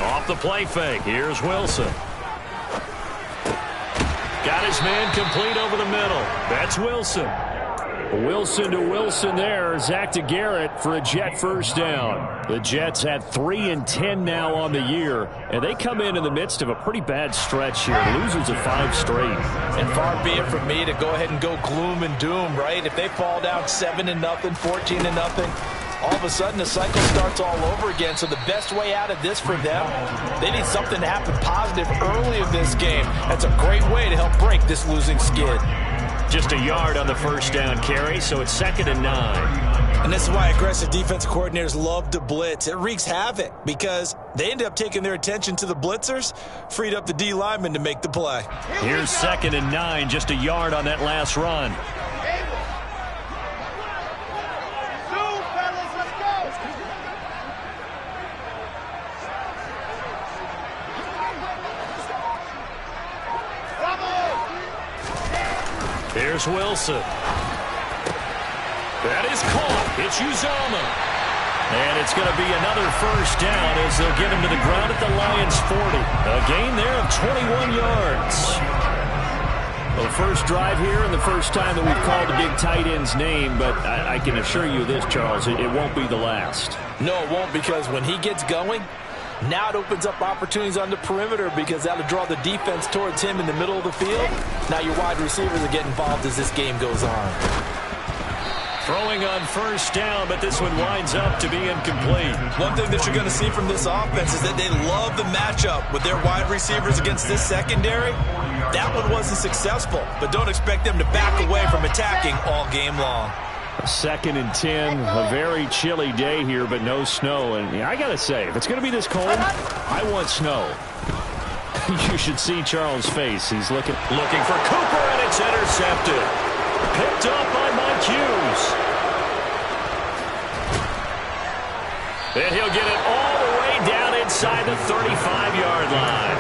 Off the play fake, here's Wilson. Got his man complete over the middle. That's Wilson. Wilson to Wilson there. Zach to Garrett for a Jet first down. The Jets had 3-10 now on the year, and they come in the midst of a pretty bad stretch here. Losers of 5 straight. And far be it from me to go ahead and go gloom and doom, right? If they fall down 7-0, 14-0, all of a sudden the cycle starts all over again. So the best way out of this for them, they need something to happen positive early in this game. That's a great way to help break this losing skid. Just a yard on the first down carry, so it's 2nd and 9. And this is why aggressive defensive coordinators love to blitz. It wreaks havoc because they end up taking their attention to the blitzers, freed up the D lineman to make the play. Here's 2nd and 9, just a yard on that last run. Here's Wilson. That is caught. It's Uzomah. And it's going to be another first down as they'll get him to the ground at the Lions' 40. A gain there of 21 yards. The first drive here and the first time that we've called the big tight end's name, but I can assure you this, Charles, it won't be the last. No, it won't, because when he gets going, now it opens up opportunities on the perimeter because that'll draw the defense towards him in the middle of the field. Now your wide receivers will get involved as this game goes on. Throwing on first down, but this one winds up to be incomplete. One thing that you're going to see from this offense is that they love the matchup with their wide receivers against this secondary. That one wasn't successful, but don't expect them to back away from attacking all game long. 2nd and 10, a very chilly day here, but no snow. And I got to say, if it's going to be this cold, I want snow. You should see Charles' face. He's looking for Cooper, and it's intercepted. Picked up by Mike Hughes. And he'll get it all the way down inside the 35-yard line.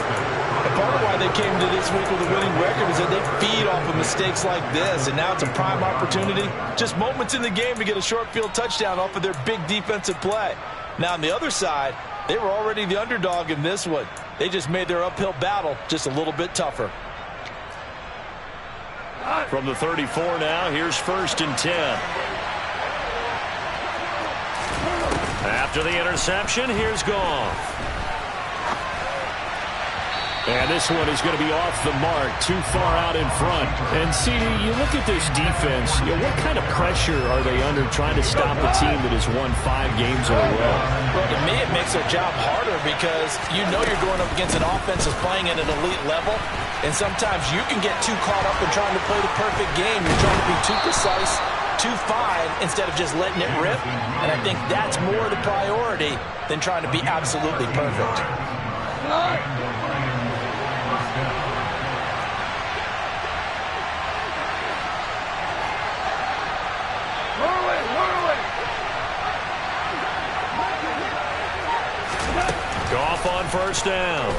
And part of why they came to this week with a winning record is that they feed off of mistakes like this, and now it's a prime opportunity. Just moments in the game to get a short field touchdown off of their big defensive play. Now on the other side, they were already the underdog in this one. They just made their uphill battle just a little bit tougher. From the 34 now, here's 1st and 10. After the interception, here's Goff. And this one is going to be off the mark, too far out in front. And, CD, you look at this defense, what kind of pressure are they under trying to stop a team that has won 5 games in a row? Well, to me, it makes their job harder because you know you're going up against an offense that's playing at an elite level, and sometimes you can get too caught up in trying to play the perfect game. You're trying to be too precise, too fine, instead of just letting it rip. And I think that's more the priority than trying to be absolutely perfect. Goff on first down.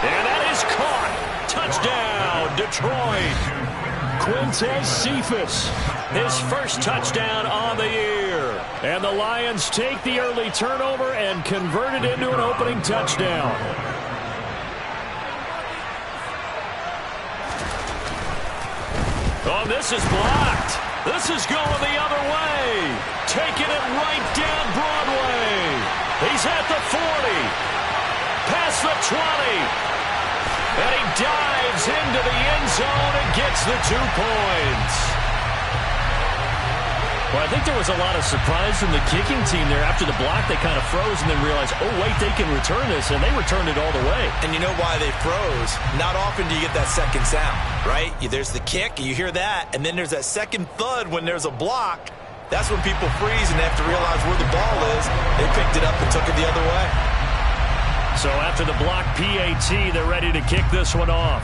And that is caught. Touchdown, Detroit. Quintez Cephus, his first touchdown on the year. And the Lions take the early turnover and convert it into an opening touchdown. Oh, this is blocked. This is going the other way. Taking it right down Broadway. He's at the 40. Past the 20. And he dives into the end zone and gets the 2 points. Well, I think there was a lot of surprise from the kicking team there. After the block, they kind of froze and then realized, oh, wait, they can return this. And they returned it all the way. And you know why they froze? Not often do you get that second sound, right? There's the kick, you hear that, and then there's that second thud when there's a block. That's when people freeze and they have to realize where the ball is. They picked it up and took it the other way. So after the block PAT, they're ready to kick this one off.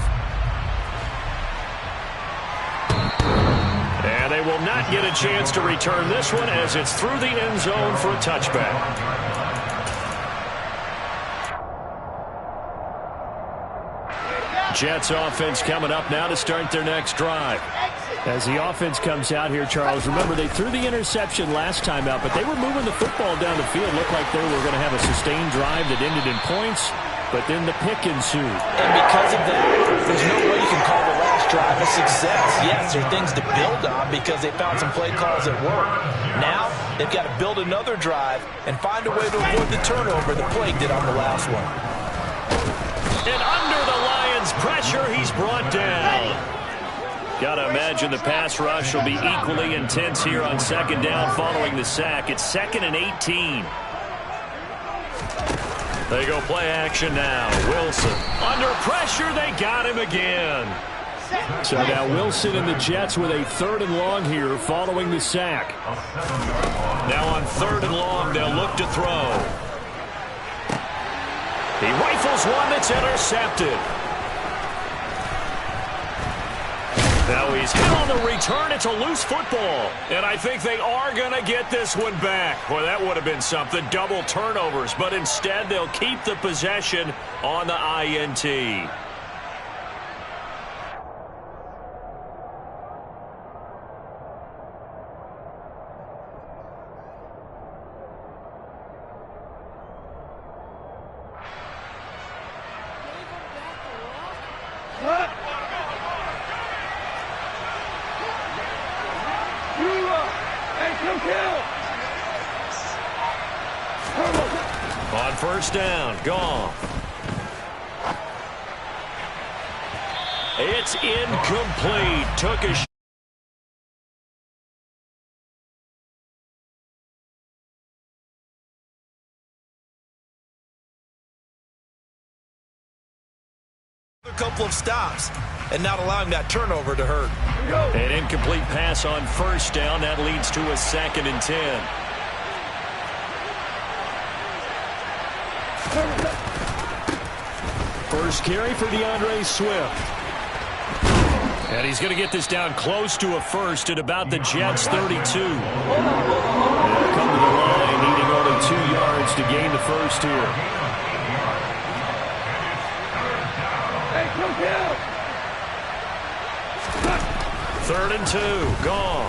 And they will not get a chance to return this one as it's through the end zone for a touchback. Jets offense coming up now to start their next drive. As the offense comes out here, Charles, remember they threw the interception last time out, but they were moving the football down the field. Looked like they were going to have a sustained drive that ended in points, but then the pick ensued. And because of that, there's no way you can call the last drive a success. Yes, there are things to build on because they found some play calls that work. Now, they've got to build another drive and find a way to avoid the turnover the play did on the last one. And under the Lions' pressure, he's brought down. Got to imagine the pass rush will be equally intense here on second down following the sack. It's 2nd and 18. They go play action now. Wilson under pressure. They got him again. So now Wilson and the Jets with a 3rd and long here following the sack. Now on 3rd and long, they'll look to throw. He rifles one that's intercepted. Now he's hit on the return. It's a loose football. And I think they are going to get this one back. Boy, that would have been something. Double turnovers. But instead, they'll keep the possession on the INT. On 1st down, gone. It's incomplete. Took a couple of stops and not allowing that turnover to hurt. An incomplete pass on 1st down. That leads to a 2nd and 10. First carry for DeAndre Swift. And he's going to get this down close to a first at about the Jets' 32. They'll come to the line, needing only 2 yards to gain the first here. 3rd and 2, gone.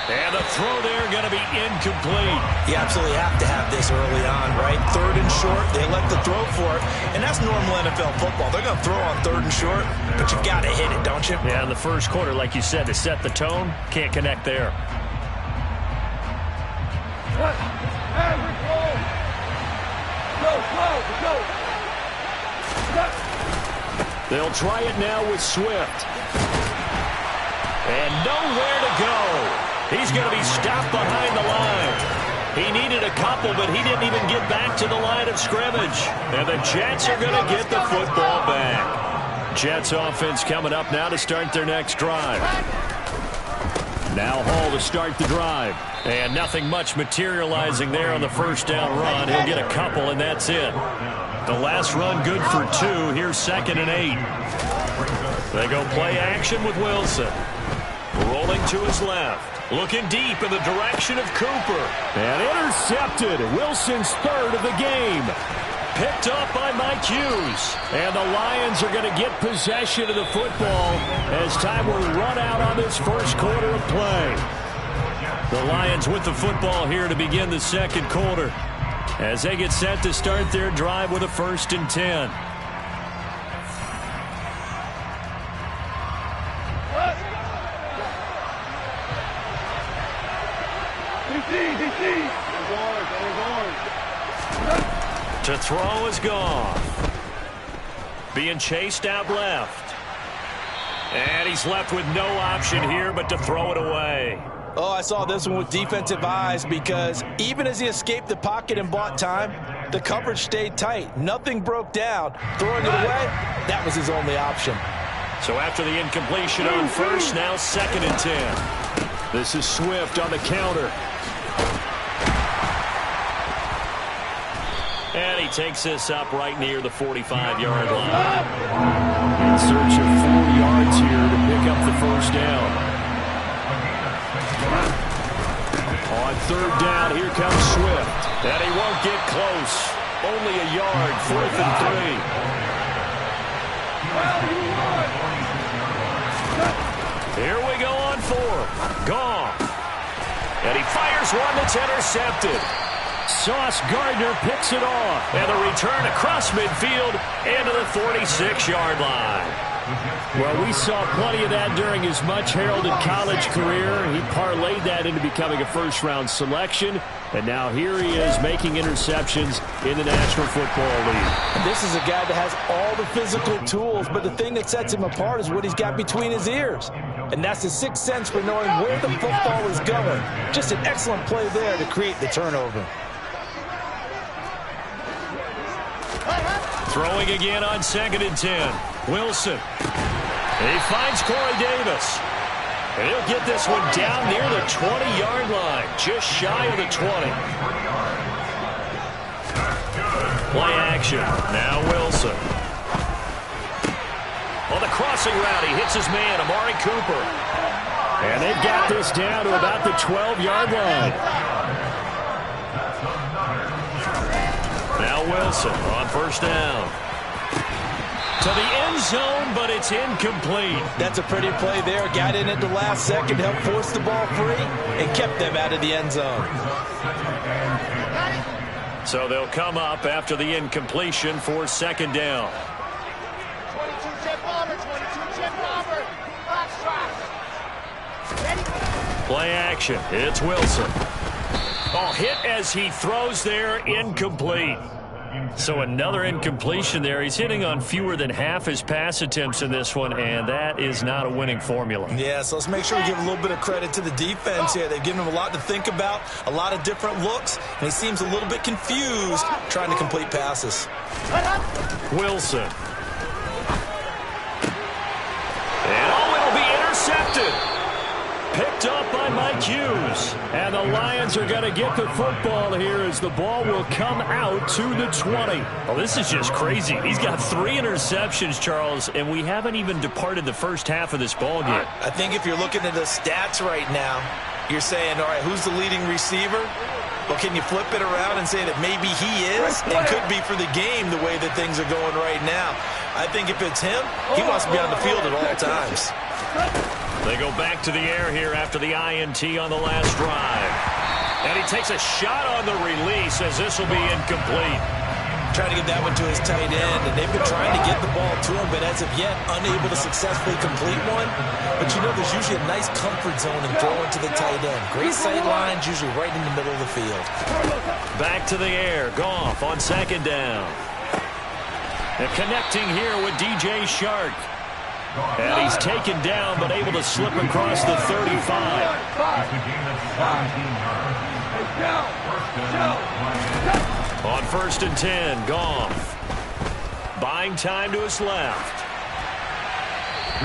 And the throw there going to be incomplete. You absolutely have to have this early on, right? 3rd and short, they elect to throw for it. And that's normal NFL football. They're going to throw on 3rd and short, but you've got to hit it, don't you? Yeah, in the first quarter, like you said, to set the tone, can't connect there. They'll try it now with Swift. And nowhere to go. He's going to be stopped behind the line. He needed a couple, but he didn't even get back to the line of scrimmage. And the Jets are going to get the football back. Jets offense coming up now to start their next drive. Now Hall to start the drive. And nothing much materializing there on the 1st down run. He'll get a couple, and that's it. The last run good for 2. Here's 2nd and 8. They go play action with Wilson. Rolling to his left. Looking deep in the direction of Cooper. And intercepted. Wilson's 3rd of the game. Picked up by Mike Hughes. And the Lions are going to get possession of the football as time will run out on this first quarter of play. The Lions with the football here to begin the 2nd quarter as they get set to start their drive with a 1st and 10. To throw is gone. Being chased out left. And he's left with no option here but to throw it away. Oh, I saw this one with defensive eyes because even as he escaped the pocket and bought time, the coverage stayed tight. Nothing broke down. Throwing it away, that was his only option. So after the incompletion on 1st, now 2nd and 10. This is Swift on the counter. And he takes this up right near the 45-yard line. In search of 4 yards here to pick up the 1st down. On 3rd down, here comes Swift. And he won't get close. Only a yard, 4th and 3. Here we go on fourth. Goff. And he fires one that's intercepted. Sauce Gardner picks it off. And a return across midfield into the 46-yard line. Well, we saw plenty of that during his much-heralded college career. He parlayed that into becoming a first-round selection. And now here he is making interceptions in the National Football League. And this is a guy that has all the physical tools, but the thing that sets him apart is what he's got between his ears. And that's the sixth sense for knowing where the football is going. Just an excellent play there to create the turnover. Throwing again on 2nd and 10. Wilson. He finds Corey Davis. And he'll get this one down near the 20-yard line, just shy of the 20. Play action. Now Wilson. On the crossing route, he hits his man, Amari Cooper. And they've got this down to about the 12-yard line. Now Wilson on first down. To the end zone, but it's incomplete. That's a pretty play there. Got in at the last second, helped force the ball free, and kept them out of the end zone. So they'll come up after the incompletion for 2nd down. 22-jet bomber, 22-jet bomber. Play action. It's Wilson. Oh, hit as he throws there, incomplete. So another incompletion there. He's hitting on fewer than half his pass attempts in this one, and that is not a winning formula. Yeah, so let's make sure we give a little bit of credit to the defense here. They've given him a lot to think about, a lot of different looks, and he seems a little bit confused trying to complete passes. Wilson. And it'll be intercepted. Picked up by Mike Hughes. And the Lions are going to get the football here as the ball will come out to the 20. Well, this is just crazy. He's got 3 interceptions, Charles, and we haven't even departed the first half of this ball game. I think if you're looking at the stats right now, you're saying, all right, who's the leading receiver? Well, can you flip it around and say that maybe he is and could be for the game the way that things are going right now? I think if it's him, he wants to be on the field at all times. They go back to the air here after the INT on the last drive. And he takes a shot on the release as this will be incomplete. Trying to get that one to his tight end, and they've been trying to get the ball to him, but as of yet, unable to successfully complete one. But you know, there's usually a nice comfort zone in throwing to the tight end. Great sight lines, usually right in the middle of the field. Back to the air. Goff on 2nd down. And connecting here with DJ Shark. And he's taken down, but able to slip across the 35. On 1st and 10, Goff. Buying time to his left.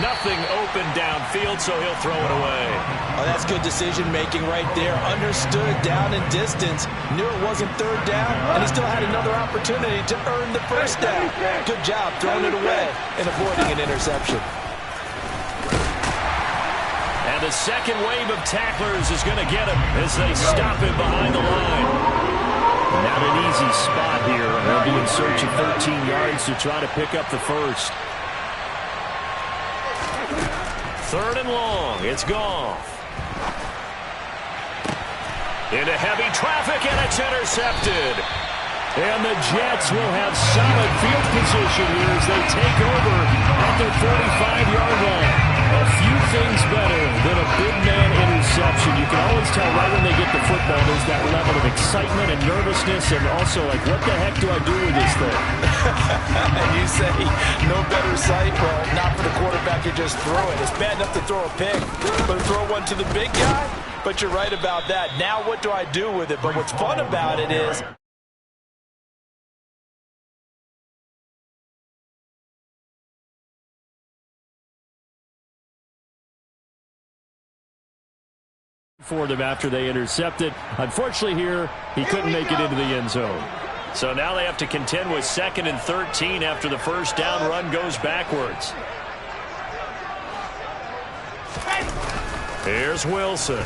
Nothing open downfield, so he'll throw it away. Oh, that's good decision-making right there. Understood down and distance. Knew it wasn't 3rd down, and he still had another opportunity to earn the 1st down. Good job throwing it away and avoiding an interception. And the second wave of tacklers is going to get him as they stop him behind the line. Not an easy spot here. They'll be in search of 13 yards to try to pick up the first. 3rd and long. It's Goff. Into heavy traffic, and it's intercepted. And the Jets will have solid field position here as they take over at their 45-yard line. A few things better than a big man interception. You can always tell right when they get the football, there's that level of excitement and nervousness, and also like, what the heck do I do with this thing? And you say, no better sight? Well, not for the quarterback, you just throw it. It's bad enough to throw a pick, but to throw one to the big guy? But you're right about that. Now what do I do with it? But what's fun about it is... for them after they intercepted. Unfortunately here, he couldn't make it into the end zone. So now they have to contend with 2nd and 13 after the first down run goes backwards. Here's Wilson.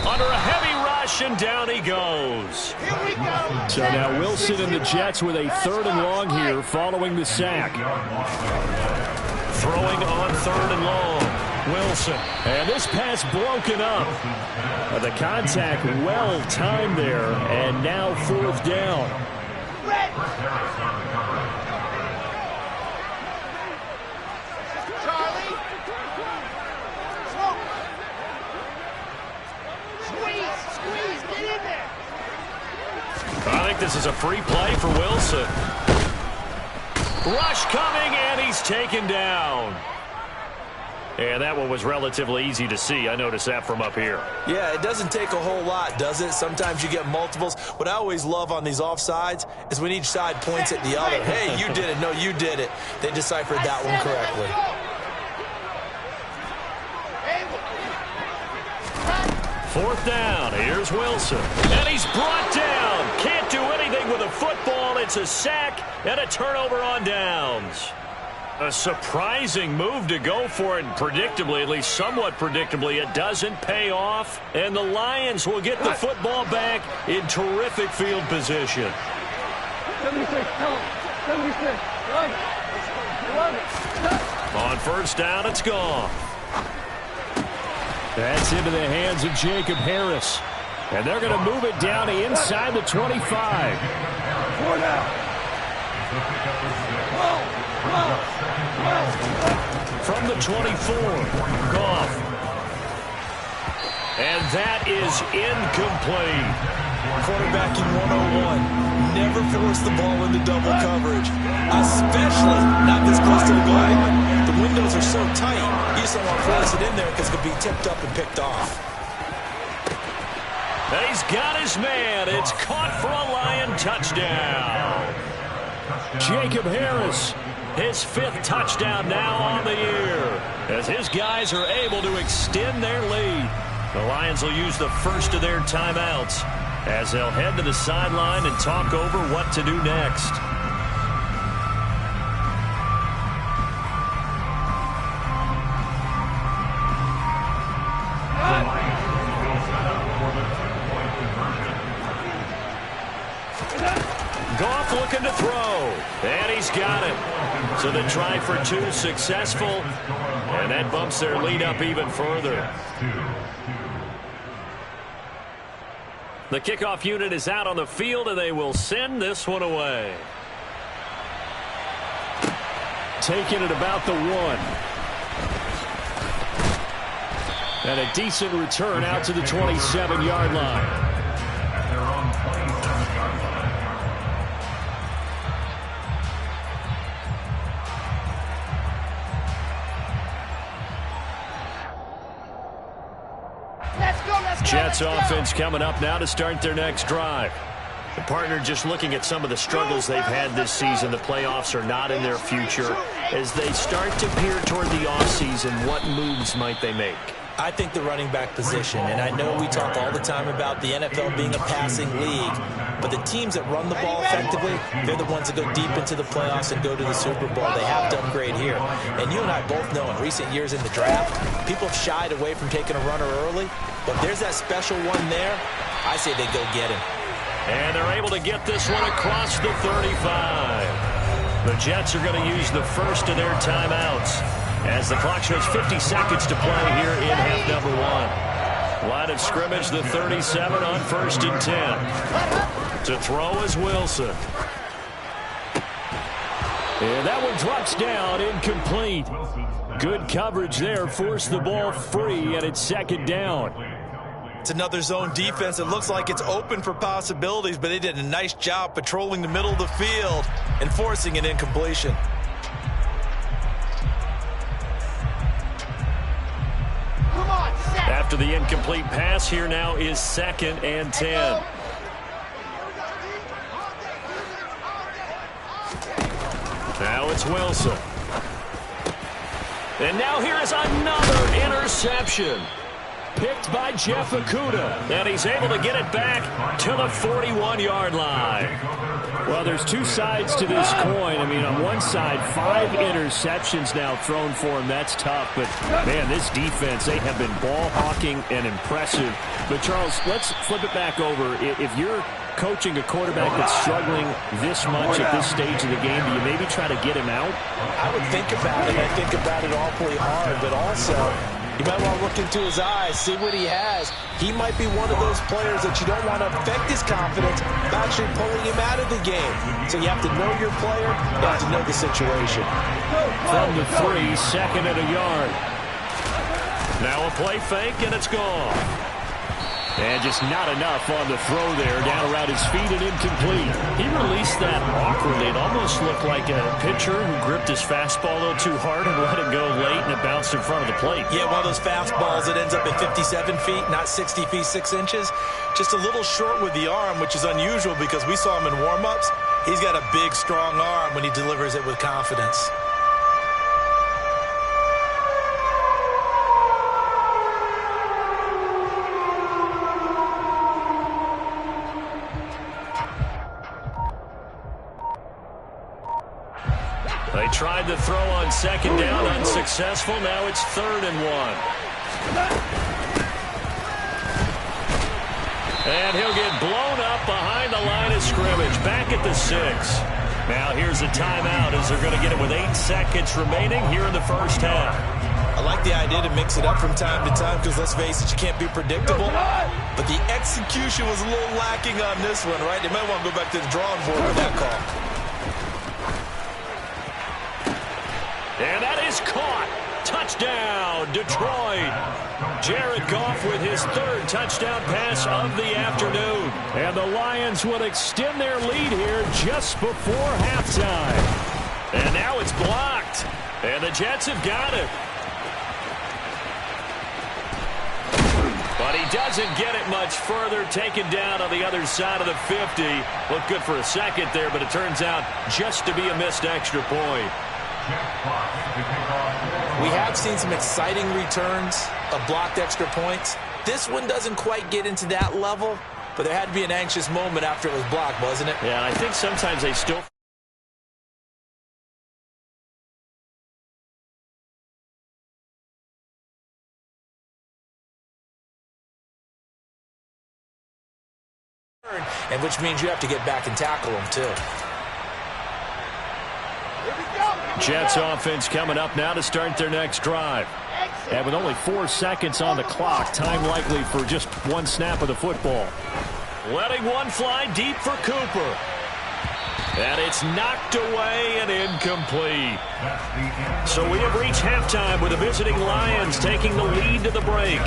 Under a heavy rush, and down he goes. So now Wilson and the Jets with a 3rd and long here following the sack. Throwing on 3rd and long. Wilson. And this pass broken up. The contact well timed there. And now 4th down. Charlie. Squeeze, get in there. I think this is a free play for Wilson. Rush coming, and he's taken down. And that one was relatively easy to see. I noticed that from up here. Yeah, it doesn't take a whole lot, does it? Sometimes you get multiples. What I always love on these offsides is when each side points at the other. Hey, you did it. No, you did it. They deciphered that one correctly. 4th down. Here's Wilson. And he's brought down. Can't do anything with a football. It's a sack and a turnover on downs. A surprising move to go for it. Predictably, at least somewhat predictably, it doesn't pay off. And the Lions will get the football back in terrific field position. 76, tell him. 76, right. 11. On 1st down, it's gone. That's into the hands of Jacob Harris. And they're going to move it down to inside the 25. 4 down. From the 24, Goff. And that is incomplete. Quarterbacking 101. Never force the ball into double coverage, especially not this close to the goal line. The windows are so tight, you just don't want to force it in there because it could be tipped up and picked off. And he's got his man. It's caught for a Lion touchdown. Jacob Harris, his 5th touchdown now on the year, as his guys are able to extend their lead. The Lions will use the first of their timeouts as they'll head to the sideline and talk over what to do next. Goff looking to throw, and he's got it. So the try for 2 successful, and that bumps their lead up even further. The kickoff unit is out on the field, and they will send this one away. Taking it about the 1. And a decent return out to the 27-yard line. Jets offense coming up now to start their next drive. The partner just looking at some of the struggles they've had this season. The playoffs are not in their future. As they start to peer toward the offseason, what moves might they make? I think the running back position, and I know we talk all the time about the NFL being a passing league, but the teams that run the ball effectively, they're the ones that go deep into the playoffs and go to the Super Bowl. They have to upgrade here. And you and I both know in recent years in the draft, people have shied away from taking a runner early, but there's that special one there. I say they go get him. And they're able to get this one across the 35. The Jets are going to use the first of their timeouts as the clock shows 50 seconds to play here in half number 1. Line of scrimmage, the 37 on 1st and 10. To throw is Wilson. And that one drops down, incomplete. Good coverage there, forced the ball free, and it's 2nd down. It's another zone defense. It looks like it's open for possibilities, but they did a nice job patrolling the middle of the field and forcing an incompletion. After the incomplete pass, here now is 2nd and 10. Now it's Wilson. And now here is another interception. Picked by Jeff Okudah. And he's able to get it back to the 41-yard line. Well, there's two sides to this coin. I mean, on one side, 5 interceptions now thrown for him. That's tough. But, man, this defense, they have been ball hawking and impressive. But, Charles, let's flip it back over. If you're coaching a quarterback that's struggling this much at this stage of the game, do you maybe try to get him out? I would think about it. I think about it awfully hard. But also, You might want to look into his eyes, see what he has. He might be one of those players that you don't want to affect his confidence by actually pulling him out of the game. So you have to know your player, you have to know the situation. From the 3, 2nd and a yard. Now a play fake, and it's gone. And just not enough on the throw there, down around his feet and incomplete. He released that awkwardly. It almost looked like a pitcher who gripped his fastball a little too hard and let it go late, and it bounced in front of the plate. Yeah, one of those fastballs that ends up at 57 feet, not 60 feet, 6 inches. Just a little short with the arm, which is unusual because we saw him in warm-ups. He's got a big, strong arm when he delivers it with confidence. They tried the throw on 2nd down, unsuccessful. Now it's 3rd and 1. And he'll get blown up behind the line of scrimmage, back at the 6. Now here's a timeout as they're going to get it with 8 seconds remaining here in the first half. I like the idea to mix it up from time to time because, let's face it, you can't be predictable. But the execution was a little lacking on this one, right? They might want to go back to the drawing board with that call. And that is caught. Touchdown, Detroit. Jared Goff with his 3rd touchdown pass of the afternoon. And the Lions will extend their lead here just before halftime. And now it's blocked. And the Jets have got it. But he doesn't get it much further, taken down on the other side of the 50. Looked good for a second there, but it turns out just to be a missed extra point. We have seen some exciting returns of blocked extra points. This one doesn't quite get into that level, but there had to be an anxious moment after it was blocked, wasn't it? Yeah, and I think sometimes they still... And which means you have to get back and tackle them, too. Jets offense coming up now to start their next drive. And with only 4 seconds on the clock, time likely for just one snap of the football. Letting one fly deep for Cooper. And it's knocked away and incomplete. So we have reached halftime with the visiting Lions taking the lead to the break.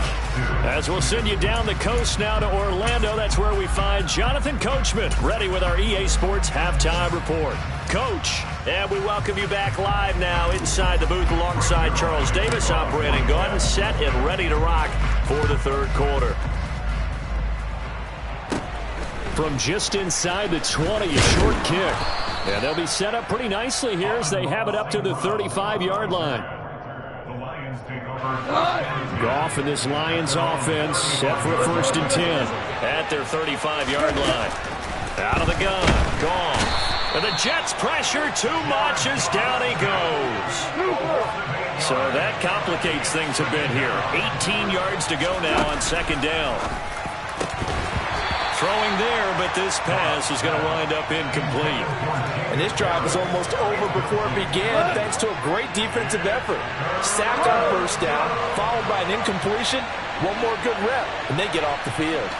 As we'll send you down the coast now to Orlando, that's where we find Jonathan Coachman ready with our EA Sports Halftime Report. Coach, and we welcome you back live now inside the booth alongside Charles Davis. I'm Brandon Gaudin, set and ready to rock for the 3rd quarter. From just inside the 20, a short kick. And they'll be set up pretty nicely here as they have it up to the 35-yard line. Goff and this Lions offense set for a 1st and 10 at their 35-yard line. Out of the gun, Goff. And the Jets pressure too much as down he goes. So that complicates things a bit here. 18 yards to go now on 2nd down. Throwing there, but this pass is going to wind up incomplete. And this drive is almost over before it began thanks to a great defensive effort. Sack on 1st down, followed by an incompletion, one more good rep, and they get off the field.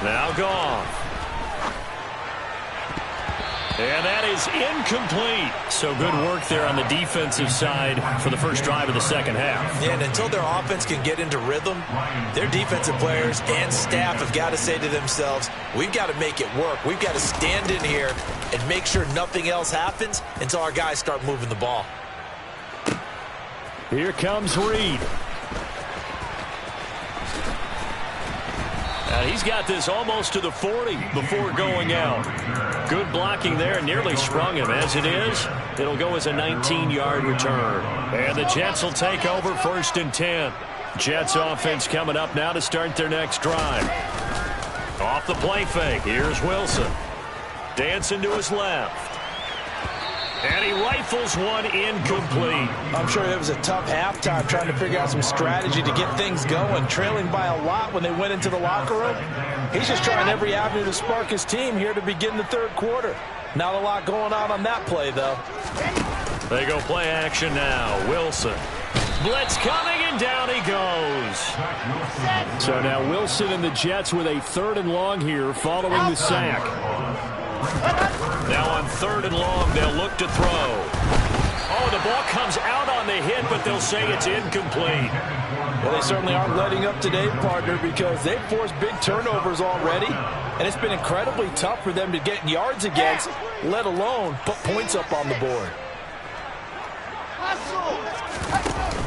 Now Goff. And that is incomplete. So good work there on the defensive side for the first drive of the 2nd half. Yeah, and until their offense can get into rhythm, their defensive players and staff have got to say to themselves, we've got to make it work. We've got to stand in here and make sure nothing else happens until our guys start moving the ball. Here comes Reed. He's got this almost to the 40 before going out. Good blocking there, nearly sprung him. As it is, it'll go as a 19-yard return. And the Jets will take over 1st and 10. Jets offense coming up now to start their next drive. Off the play fake, here's Wilson. Dancing to his left. And he rifles one incomplete. I'm sure it was a tough halftime trying to figure out some strategy to get things going, trailing by a lot when they went into the locker room. He's just trying every avenue to spark his team here to begin the 3rd quarter. Not a lot going on that play, though. They go play action now. Wilson. Blitz coming, and down he goes. So now Wilson and the Jets with a 3rd and long here following the sack. Now on 3rd and long, they'll look to throw. Oh, the ball comes out on the hit, but they'll say it's incomplete. Well, they certainly aren't letting up today, partner, because they've forced big turnovers already, and it's been incredibly tough for them to get yards against, let alone put points up on the board.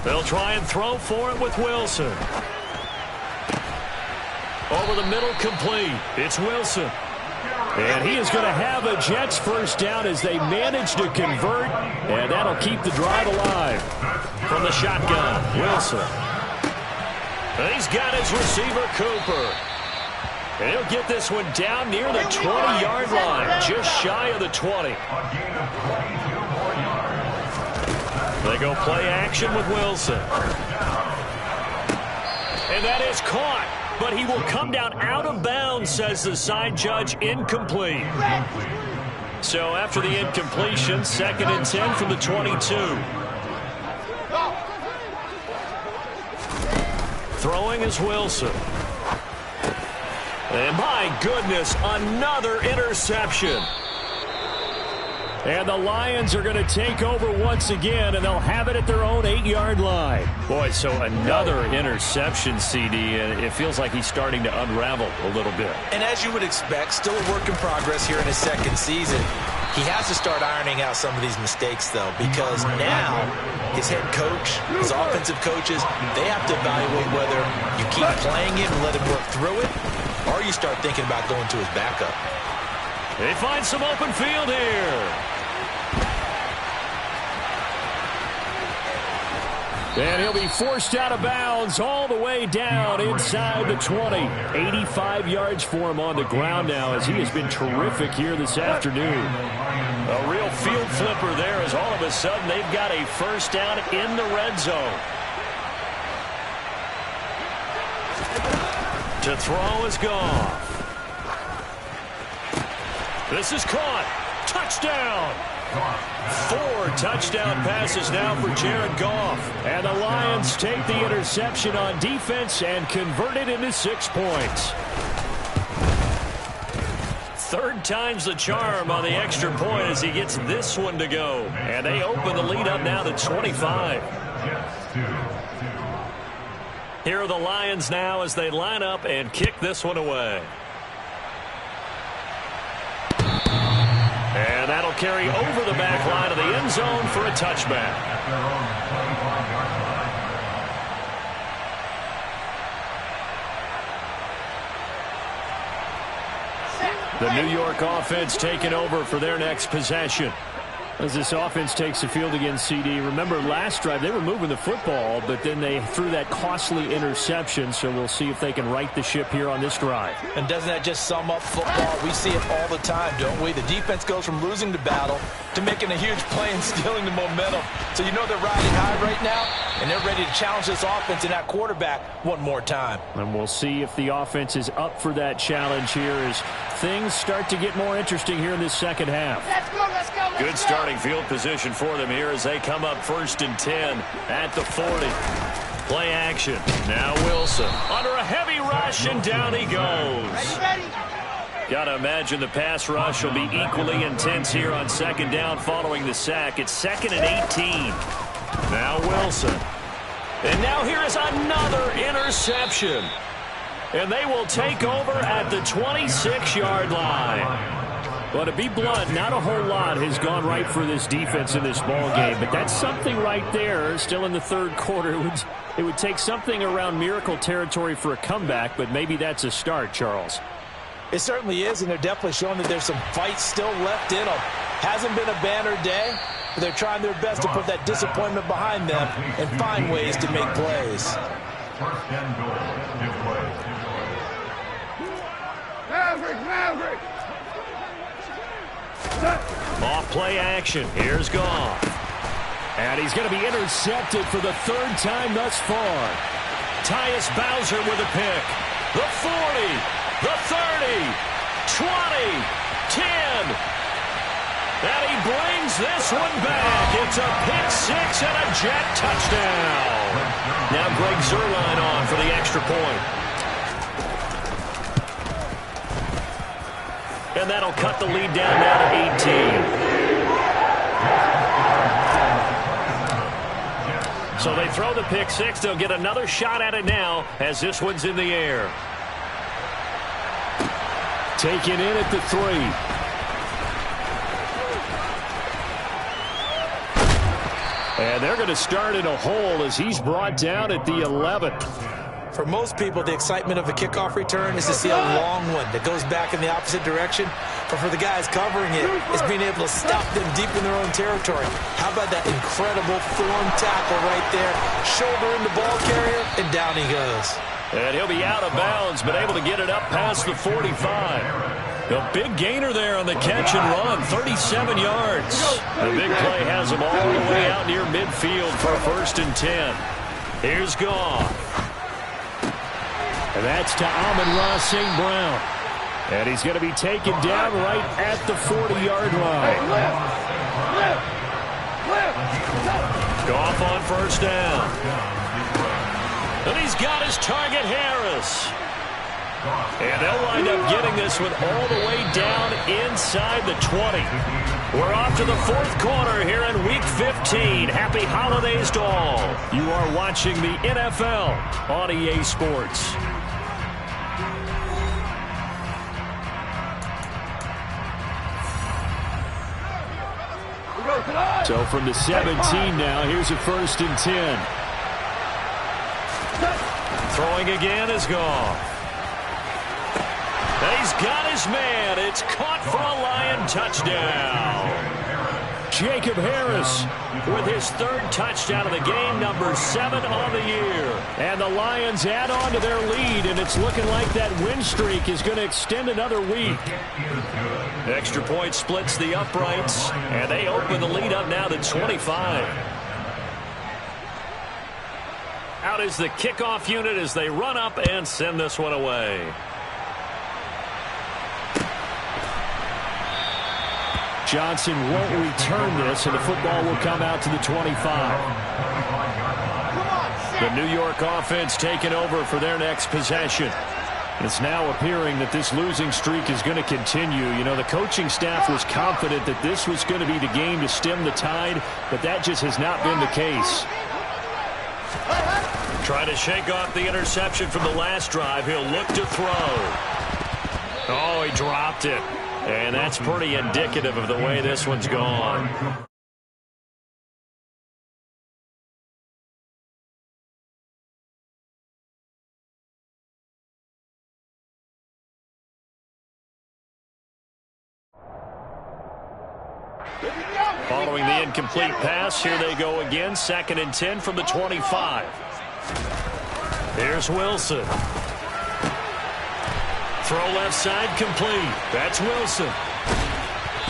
They'll try and throw for it with Wilson. Over the middle, complete. It's Wilson. And he is going to have a Jets first down as they manage to convert, and that'll keep the drive alive. From the shotgun, Wilson. And he's got his receiver, Cooper. And he'll get this one down near the 20-yard line, just shy of the 20. They go play action with Wilson. And that is caught. But he will come down out of bounds, says the side judge. Incomplete. So after the incompletion, 2nd and 10 from the 22. Throwing is Wilson. And my goodness, another interception. And the Lions are going to take over once again, and they'll have it at their own 8-yard line. Boy, so another interception, CD, and it feels like he's starting to unravel a little bit. And as you would expect, still a work in progress here in his 2nd season. He has to start ironing out some of these mistakes, though, because now his head coach, his offensive coaches, they have to evaluate whether you keep playing it and let him work through it, or you start thinking about going to his backup. They find some open field here. And he'll be forced out of bounds all the way down inside the 20. 85 yards for him on the ground now, as he has been terrific here this afternoon. A real field flipper there, as all of a sudden they've got a first down in the red zone. To throw is Goff. This is caught. Touchdown. 4 touchdown passes now for Jared Goff. And the Lions take the interception on defense and convert it into 6 points. 3rd time's the charm on the extra point as he gets this one to go. And they open the lead up now to 25. Here are the Lions now as they line up and kick this one away. And that'll carry over the back line of the end zone for a touchback. The New York offense taking over for their next possession. As this offense takes the field against CD, remember last drive they were moving the football, but then they threw that costly interception, so we'll see if they can right the ship here on this drive. And doesn't that just sum up football? We see it all the time, don't we? The defense goes from losing the battle to making a huge play and stealing the momentum. So you know they're riding high right now, and they're ready to challenge this offense and that quarterback one more time. And we'll see if the offense is up for that challenge here as things start to get more interesting here in this second half. Let's go, let's go, let's Good starting field position for them here as they come up 1st and 10 at the 40. Play action. Now Wilson under a heavy rush, and down he goes. Ready. Got to imagine the pass rush will be equally intense here on 2nd down following the sack. It's 2nd and 18. Now Wilson. And now here is another interception. And they will take over at the 26-yard line. Well, to be blunt, not a whole lot has gone right for this defense in this ball game, but that's something right there. Still in the 3rd quarter, it would take something around miracle territory for a comeback, but maybe that's a start, Charles. It certainly is, and they're definitely showing that there's some fight still left in them. Hasn't been a banner day, but they're trying their best to put that disappointment behind them and find ways to make plays. Maverick! Off play action. Here's Goff. And he's going to be intercepted for the 3rd time thus far. Tyus Bowser with a pick. The 40, the 30, 20, 10. And he brings this one back. It's a pick six and a Jet touchdown. Now Greg Zuerlein on for the extra point. And that'll cut the lead down now to 18. So they throw the pick six. They'll get another shot at it now as this one's in the air. Taken in at the 3. And they're going to start in a hole as he's brought down at the 11th. For most people, the excitement of a kickoff return is to see a long one that goes back in the opposite direction. But for the guys covering it, it's being able to stop them deep in their own territory. How about that incredible form tackle right there? Shoulder in the ball carrier, and down he goes. And he'll be out of bounds, but able to get it up past the 45. A big gainer there on the catch and run, 37 yards. The big play has him all the way out near midfield for a 1st and 10. Here's Goff. And that's to Amon-Ra St. Brown. And he's going to be taken down right at the 40-yard line. Goff on 1st down. And he's got his target, Harris. And they'll wind up getting this one all the way down inside the 20. We're off to the 4th quarter here in Week 15. Happy holidays to all. You are watching the NFL on EA Sports. So from the 17 now, here's a 1st and 10. Throwing again is Goff. And he's got his man. It's caught for a Lion touchdown. Jacob Harris with his 3rd touchdown of the game, number 7 on the year. And the Lions add on to their lead, and it's looking like that win streak is going to extend another week. Extra point splits the uprights, and they open the lead up now to 25. Out is the kickoff unit as they run up and send this one away. Johnson won't return this, and the football will come out to the 25. The New York offense taking over for their next possession. It's now appearing that this losing streak is going to continue. You know, the coaching staff was confident that this was going to be the game to stem the tide, but that just has not been the case. Trying to shake off the interception from the last drive. He'll look to throw. Oh, he dropped it. And that's pretty indicative of the way this one's gone. Following the incomplete pass, here they go again. 2nd and 10 from the 25. Here's Wilson. Throw left side complete. That's Wilson.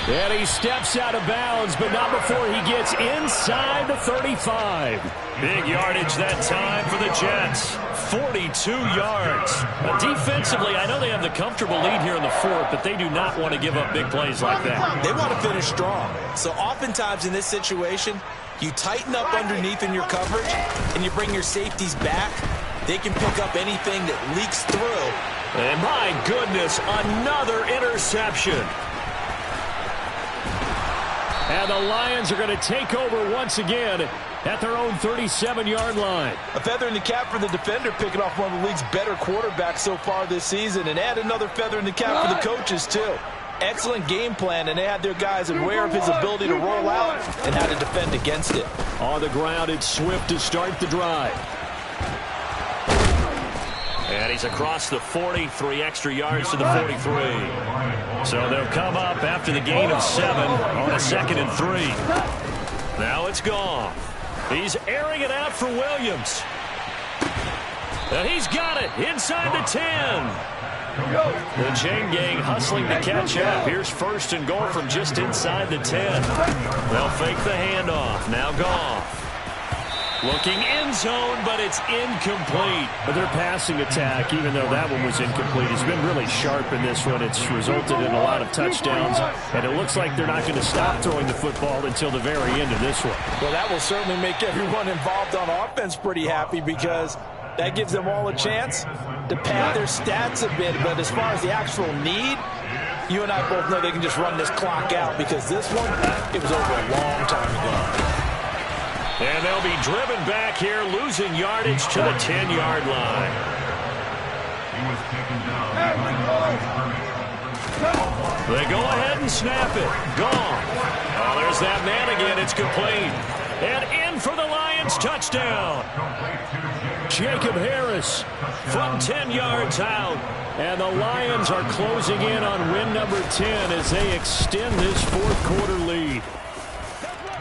And he steps out of bounds, but not before he gets inside the 35. Big yardage that time for the Jets. 42 yards. Defensively, I know they have the comfortable lead here in the 4th, but they do not want to give up big plays like that. They want to finish strong. So oftentimes in this situation, you tighten up underneath in your coverage, and you bring your safeties back. They can pick up anything that leaks through. And my goodness, another interception. And the Lions are going to take over once again at their own 37-yard line. A feather in the cap for the defender, picking off one of the league's better quarterbacks so far this season, and add another feather in the cap for the coaches, too. Excellent game plan, and they had their guys aware of his ability to roll out and how to defend against it. On the ground, it's Swift to start the drive. And he's across the 40, 3 extra yards to the 43. So they'll come up after the gain of 7 on a 2nd and 3. Now it's Goff. He's airing it out for Williams. And he's got it inside the 10. The chain gang hustling to catch up. Here's 1st and goal from just inside the 10. They'll fake the handoff. Now Goff. Looking end zone, but it's incomplete. But their passing attack, even though that one was incomplete, has been really sharp in this one. It's resulted in a lot of touchdowns, and it looks like they're not going to stop throwing the football until the very end of this one. Well, that will certainly make everyone involved on offense pretty happy because that gives them all a chance to pad their stats a bit. But as far as the actual need, you and I both know they can just run this clock out because this one, it was over a long time ago. And they'll be driven back here, losing yardage to the 10-yard line. They go ahead and snap it. Gone. Oh, there's that man again. It's complete. And in for the Lions touchdown. Jacob Harris from 10 yards out. And the Lions are closing in on win number 10 as they extend this fourth-quarter lead.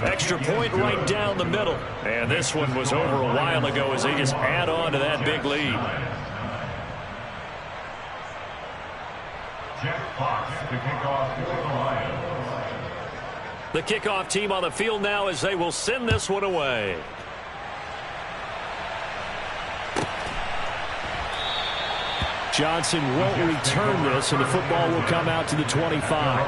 Extra point right down the middle. And this one was over a while ago as they just add on to that big lead. Jeff Fox to kick off for the Lions. The kickoff team on the field now as they will send this one away. Johnson won't return this, and the football will come out to the 25.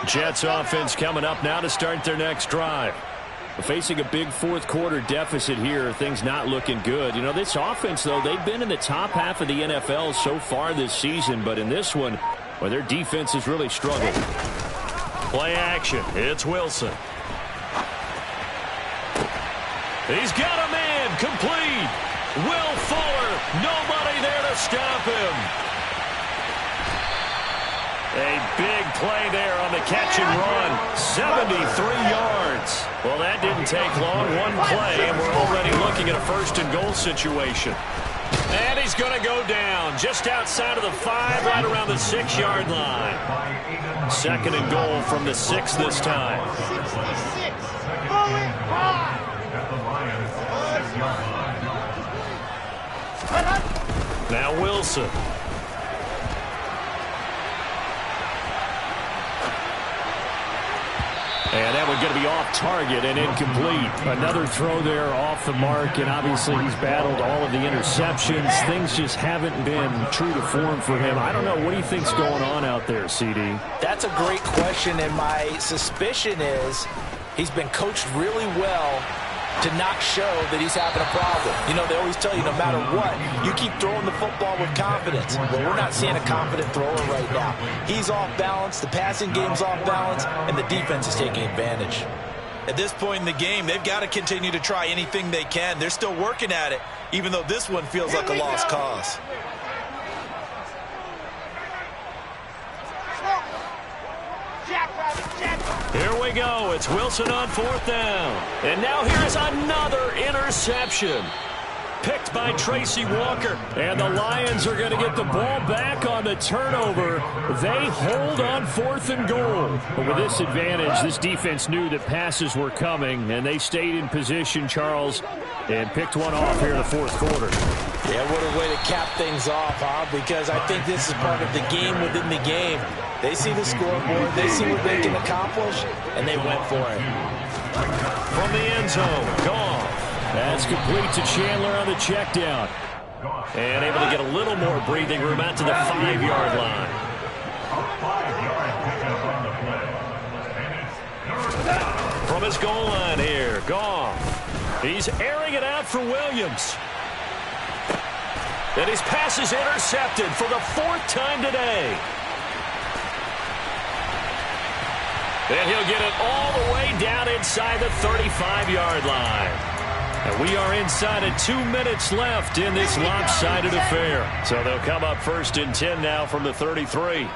Jets offense coming up now to start their next drive. Facing a big fourth-quarter deficit here, things not looking good. You know, this offense, though, they've been in the top half of the NFL so far this season, but in this one, well, their defense has really struggled. Play action. It's Wilson. He's got a man complete. Will Fuller. Nobody there to stop him. A big play there on the catch and run. 73 yards. Well, that didn't take long. One play, and we're already looking at a first-and-goal situation. And he's going to go down just outside of the 5, right around the 6-yard line. Second and goal from the 6 this time. 66. Going high. Now Wilson. And that one's going to be off target and incomplete. Another throw there off the mark, and obviously he's battled all of the interceptions. Things just haven't been true to form for him. I don't know. What do you think's going on out there, CD? That's a great question, and my suspicion is he's been coached really well to not show that he's having a problem. You know, they always tell you no matter what, you keep throwing the football with confidence. Well, we're not seeing a confident thrower right now. He's off balance, the passing game's off balance, and the defense is taking advantage. At this point in the game, they've got to continue to try anything they can. They're still working at it, even though this one feels like a lost cause. Here we go. It's Wilson on fourth down. And now here's another interception. Picked by Tracy Walker. And the Lions are going to get the ball back on the turnover. They hold on fourth and goal. But with this advantage, this defense knew that passes were coming, and they stayed in position, Charles, and picked one off here in the fourth quarter. Yeah, what a way to cap things off, huh? Because I think this is part of the game within the game. They see the scoreboard, they see what they can accomplish, and they went for it. From the end zone, gone. That's complete to Chandler on the check down. And able to get a little more breathing room out to the 5-yard line. From his goal line here, gone. He's airing it out for Williams. And his pass is intercepted for the 4th time today. And he'll get it all the way down inside the 35-yard line. And we are inside of 2 minutes left in this lopsided affair. So they'll come up 1st and 10 now from the 33.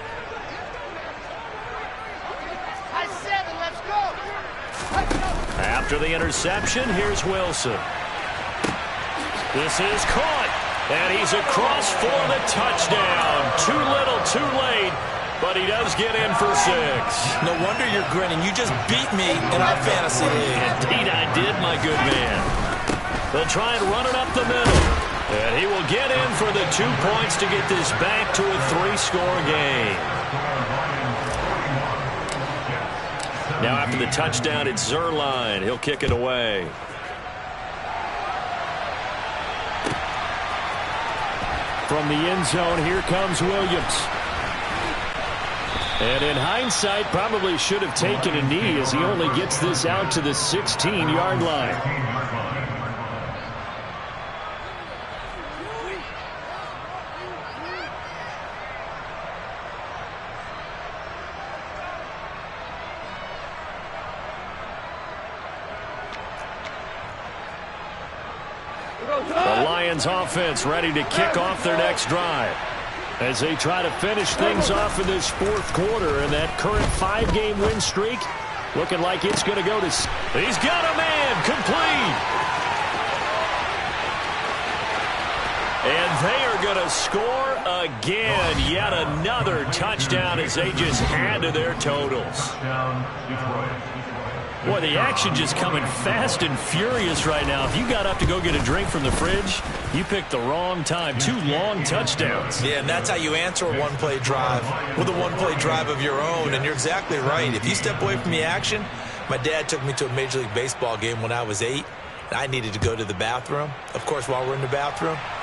After the interception, here's Wilson. This is caught. And he's across for the touchdown. Too little, too late. but he does get in for 6. No wonder you're grinning. You just beat me in our fantasy league. Indeed I did, my good man. They'll try and run it up the middle. And he will get in for the 2 points to get this back to a 3-score game. Now after the touchdown, it's Zuerlein. He'll kick it away. From the end zone, here comes Williams. And in hindsight, probably should have taken a knee as he only gets this out to the 16-yard line. The Lions offense ready to kick off their next drive as they try to finish things off in this 4th quarter, and that current 5-game win streak looking like it's going to go to... He's got a man complete. And they are going to score again. Yet another touchdown as they just add to their totals. Boy, the action just coming fast and furious right now. If you got up to go get a drink from the fridge, you picked the wrong time. 2 long touchdowns. Yeah, and that's how you answer a one-play drive with a one-play drive of your own. And you're exactly right. If you step away from the action, my dad took me to a Major League Baseball game when I was 8. I needed to go to the bathroom. Of course, while we're in the bathroom,